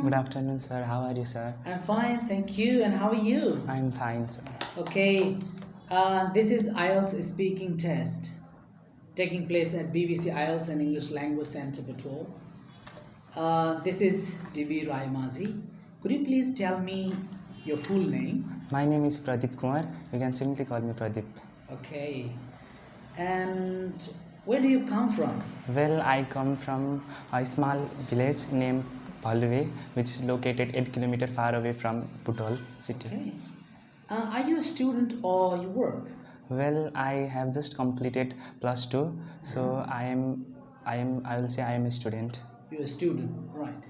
Good afternoon, sir. How are you, sir? I'm fine, thank you. And how are you? I'm fine, sir. Okay, this is IELTS speaking test taking place at BBC IELTS and English Language Centre, Patrol. This is DB Raimazi. Could you please tell me your full name? My name is Pradeep Kumar. You can simply call me Pradeep. Okay. And where do you come from? Well, I come from a small village named Palwe, which is located 8 kilometers far away from Putol city. Okay. Are you a student or you work? Well, I have just completed +2, so I will say I am a student. You're a student, right.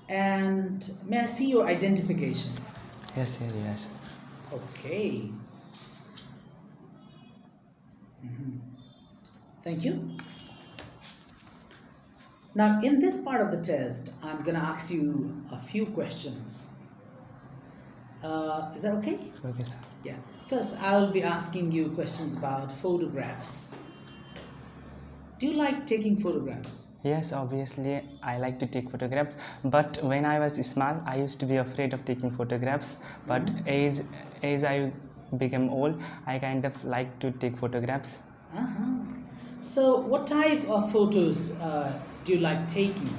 And may I see your identification? Yes, sir, yes. Okay. Thank you. Now, in this part of the test, I'm going to ask you a few questions. Is that okay? Okay, sir. Yeah. First, I'll be asking you questions about photographs. Do you like taking photographs? Yes, obviously I like to take photographs, but when I was small I used to be afraid of taking photographs, but as I became old I kind of like to take photographs. So what type of photos do you like taking?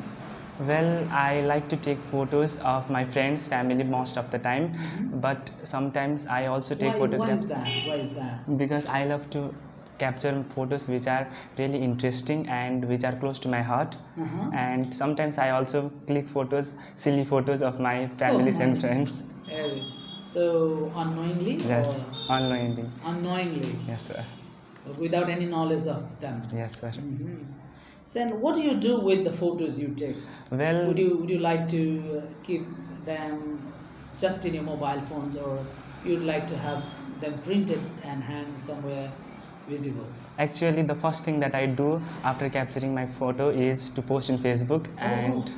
Well, I like to take photos of my friends, family most of the time, but sometimes I also take photographs. Why is that? Because I love to capture photos which are really interesting and which are close to my heart. And sometimes I also click photos, silly photos of my families and friends. So unknowingly? Yes, or unknowingly. Unknowingly? Yes, sir. Without any knowledge of them? Yes, sir. So, and what do you do with the photos you take? Well, would you like to keep them just in your mobile phones, or you'd like to have them printed and hang somewhere visible? Actually, the first thing that I do after capturing my photo is to post in Facebook, and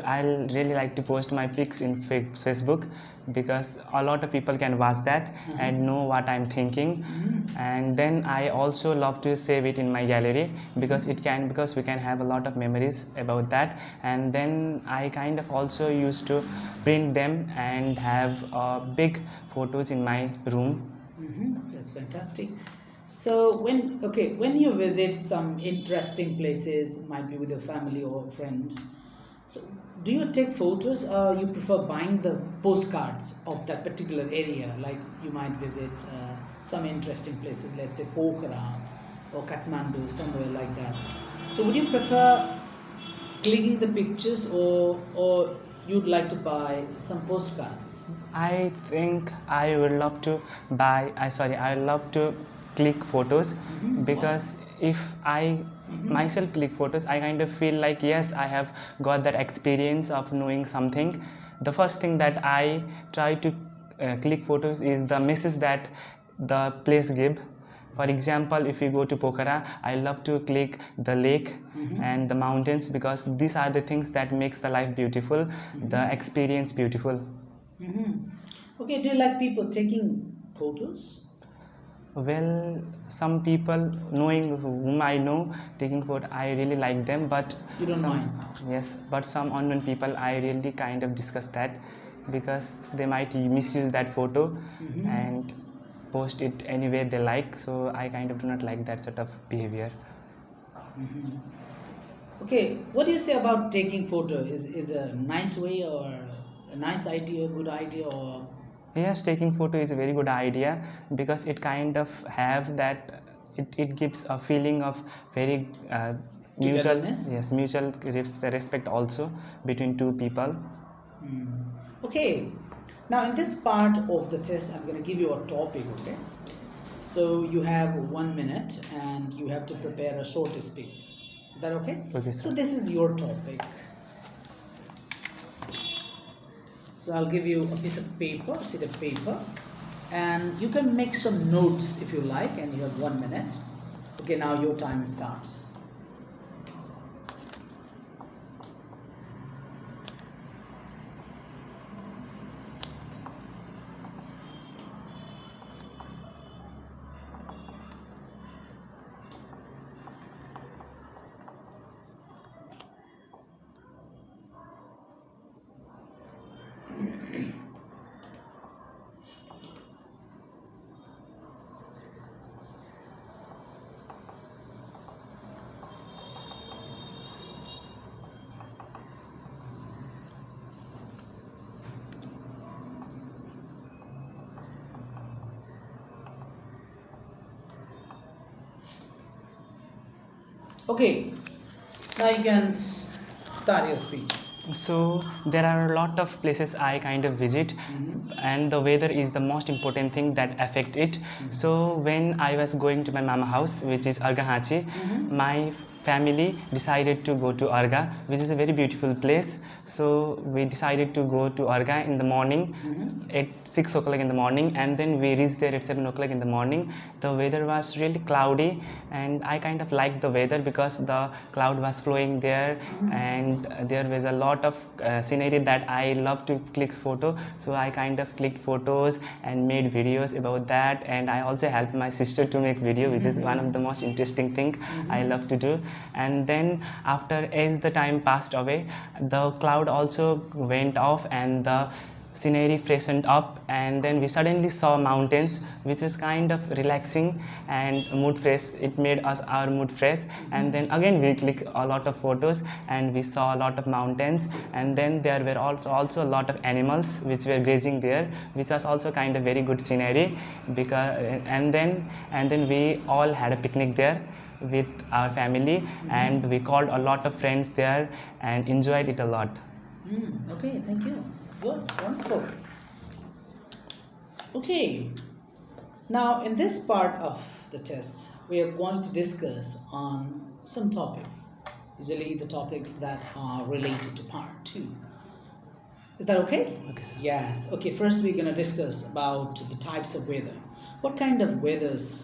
I'll really like to post my pics in Facebook because a lot of people can watch that and know what I'm thinking. And then I also love to save it in my gallery because we can have a lot of memories about that. And then I kind of also used to print them and have big photos in my room. That's fantastic. So when you visit some interesting places, might be with your family or friends, so do you take photos or you prefer buying the postcards of that particular area? Like you might visit some interesting places, let's say Pokhara or Kathmandu, somewhere like that. So would you prefer clicking the pictures or you'd like to buy some postcards? I think I would love to I love to click photos because if I myself click photos, I kind of feel like yes, I have got that experience of knowing something. The first thing that I try to click photos is the message that the place give. For example, if you go to Pokhara, I love to click the lake and the mountains because these are the things that makes the life beautiful, the experience beautiful. Okay, do you like people taking photos? Well, some people knowing whom I know taking photo, I really like them, but you don't mind? Yes, but some unknown people I really kind of discuss that because they might misuse that photo and post it any way they like, so I kind of do not like that sort of behavior. Okay, what do you say about taking photo? Is a nice way or a nice idea, good idea, or? Yes, taking photo is a very good idea because it kind of have that it gives a feeling of very mutual respect also between two people. Okay, now in this part of the test I'm going to give you a topic. Okay, so you have 1 minute and you have to prepare a short speech. Is that okay? Okay, sir. So this is your topic. So I'll give you a piece of paper, a sheet of paper, and you can make some notes if you like, and you have 1 minute. Okay, now your time starts. Okay, now you can start your speech. So there are a lot of places I kind of visit, and the weather is the most important thing that affect it. So when I was going to my mama house, which is Argahachi, my family decided to go to Arga, which is a very beautiful place. So we decided to go to Arga in the morning at 6 o'clock in the morning, and then we reached there at 7 o'clock in the morning. The weather was really cloudy, and I kind of liked the weather because the cloud was flowing there, and there was a lot of scenery that I love to click photo. So I kind of clicked photos and made videos about that, and I also helped my sister to make video, which is one of the most interesting thing I love to do. And then after, as the time passed away, the cloud also went off and the scenery freshened up, and then we suddenly saw mountains, which was kind of relaxing and mood fresh. It made us our mood fresh. And then again we clicked a lot of photos and we saw a lot of mountains, and then there were also a lot of animals which were grazing there, which was also kind of very good scenery. Because and then we all had a picnic there with our family, and we called a lot of friends there and enjoyed it a lot. Okay, thank you. It's good, wonderful. Okay, now in this part of the test, we are going to discuss on some topics, usually the topics that are related to part 2. Is that okay? Okay, sir. Yes. Okay, first we're going to discuss about the types of weather. What kind of weathers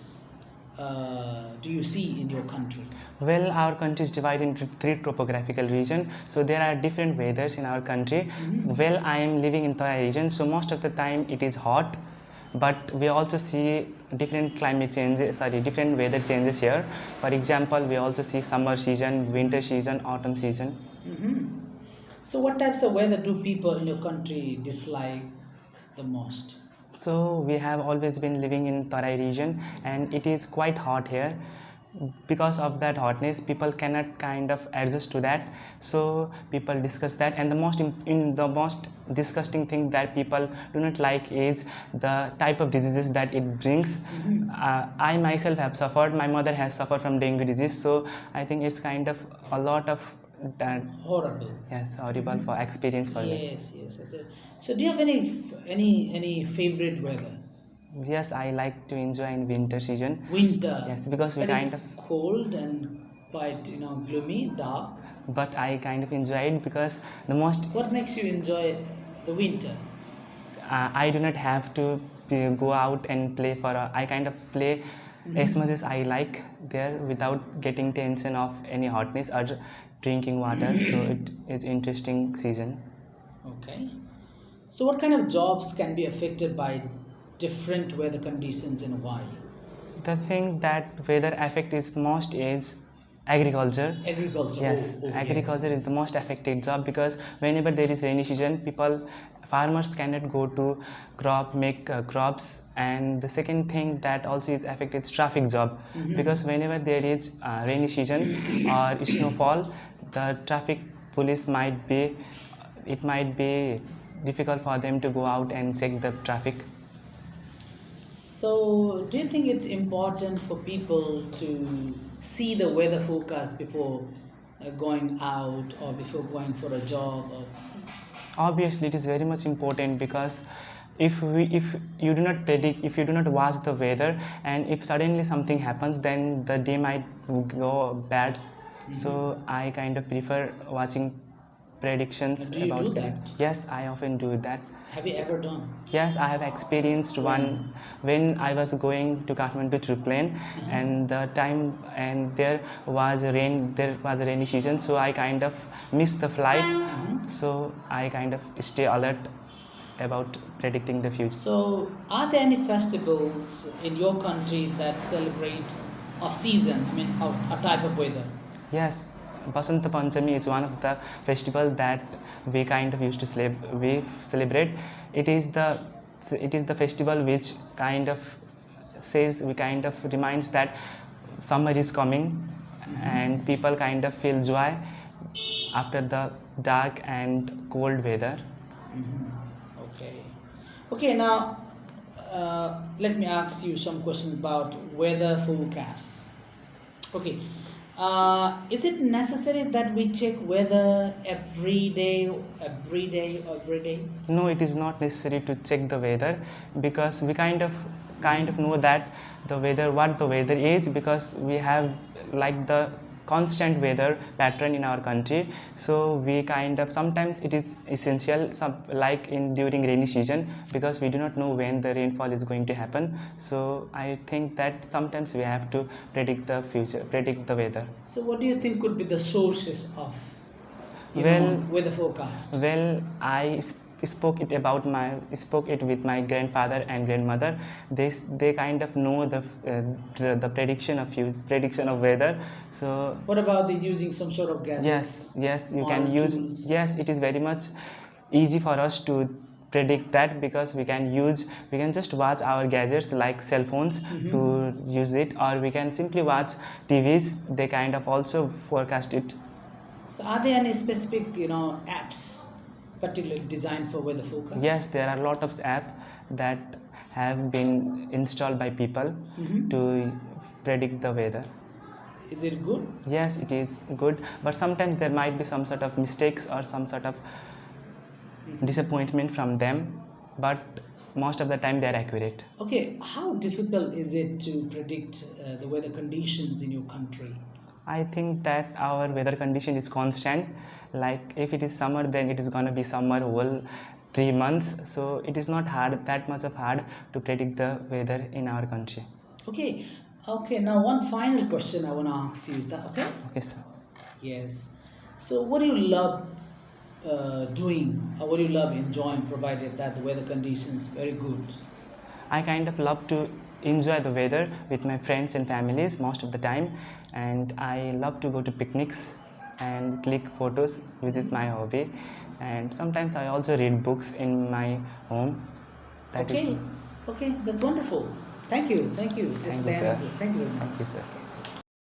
do you see in your country? Well, our country is divided into 3 topographical regions, so there are different weathers in our country. Well, I am living in Toya region, so most of the time it is hot, but we also see different climate changes, different weather changes here. For example, we also see summer season, winter season, autumn season. So what types of weather do people in your country dislike the most? So we have always been living in Tarai region, and it is quite hot here. Because of that hotness, people cannot kind of adjust to that. So people discuss that, and the most disgusting thing that people do not like is the type of diseases that it brings. I myself have suffered. My mother has suffered from dengue disease, so I think it's kind of a lot of that. Horrible. Yes, horrible for experience for me. Yes. So do you have any favorite weather? Yes, I like to enjoy in winter season. Winter. Yes, because we But kind it's of, cold and quite gloomy, dark. but I kind of enjoy it because the most What makes you enjoy the winter? I do not have to go out and play I kind of play as much as I like there without getting tension of any hotness or drinking water. So it is interesting season. Okay. So what kind of jobs can be affected by different weather conditions and why? The thing that weather affect is most is agriculture. Agriculture. Yes, Yes, agriculture is yes. the most affected job because whenever there is rainy season, farmers cannot go to make crops. And the second thing that also is affected is traffic job, because whenever there is rainy season or snowfall, the traffic police might be difficult for them to go out and check the traffic. So, do you think it's important for people to see the weather forecast before going out or before going for a job? Or... Obviously, it is very much important because if you do not predict, if you do not watch the weather, and if suddenly something happens, then the day might go bad. So I kind of prefer watching predictions Do you about do that? Yes, I often do that. Have you ever done? Yes, I have experienced one when I was going to Kathmandu through plane, and there was rain. There was a rainy season, so I kind of missed the flight. So I kind of stay alert about predicting the future. So, are there any festivals in your country that celebrate a season? I mean, a type of weather? Yes, Basanta Panchami is one of the festival that we kind of used to celebrate. It is the festival which kind of reminds that summer is coming, and people kind of feel joy after the dark and cold weather. Okay, now let me ask you some questions about weather forecasts. Okay, Is it necessary that we check weather every day, every day? No, it is not necessary to check the weather, because we kind of know that what the weather is, because we have like the constant weather pattern in our country. So we kind of, sometimes it is essential, like in during rainy season, because we do not know when the rainfall is going to happen. So I think that sometimes we have to predict the future, predict the weather. So what do you think could be the sources of Well, weather forecast? Well, I spoke it with my grandfather and grandmother. They kind of know the prediction of weather. So What about using some sort of gadgets? yes, you or can use. tools? Yes, it is very much easy for us to predict that, because we can just watch our gadgets like cell phones to use it, or we can simply watch TVs. They kind of also forecast it. So are there any specific, apps particularly designed for weather forecast? Yes, there are a lot of apps that have been installed by people to predict the weather. Is it good? Yes, it is good, but sometimes there might be some sort of mistakes or some sort of disappointment from them, but most of the time they are accurate. Okay, how difficult is it to predict the weather conditions in your country? I think that our weather condition is constant. Like if it is summer, then it is gonna be summer whole 3 months. So it is not that much of hard to predict the weather in our country. Okay. Now one final question I want to ask you, is that okay? Okay, sir. Yes. So what do you love doing, or what do you love enjoying, provided that the weather conditions very good? I kind of love to enjoy the weather with my friends and families most of the time, and I love to go to picnics and click photos, which is my hobby. And sometimes I also read books in my home. Okay, that's wonderful. Thank you. Thank you, sir. Thank you very much. Thank you, sir.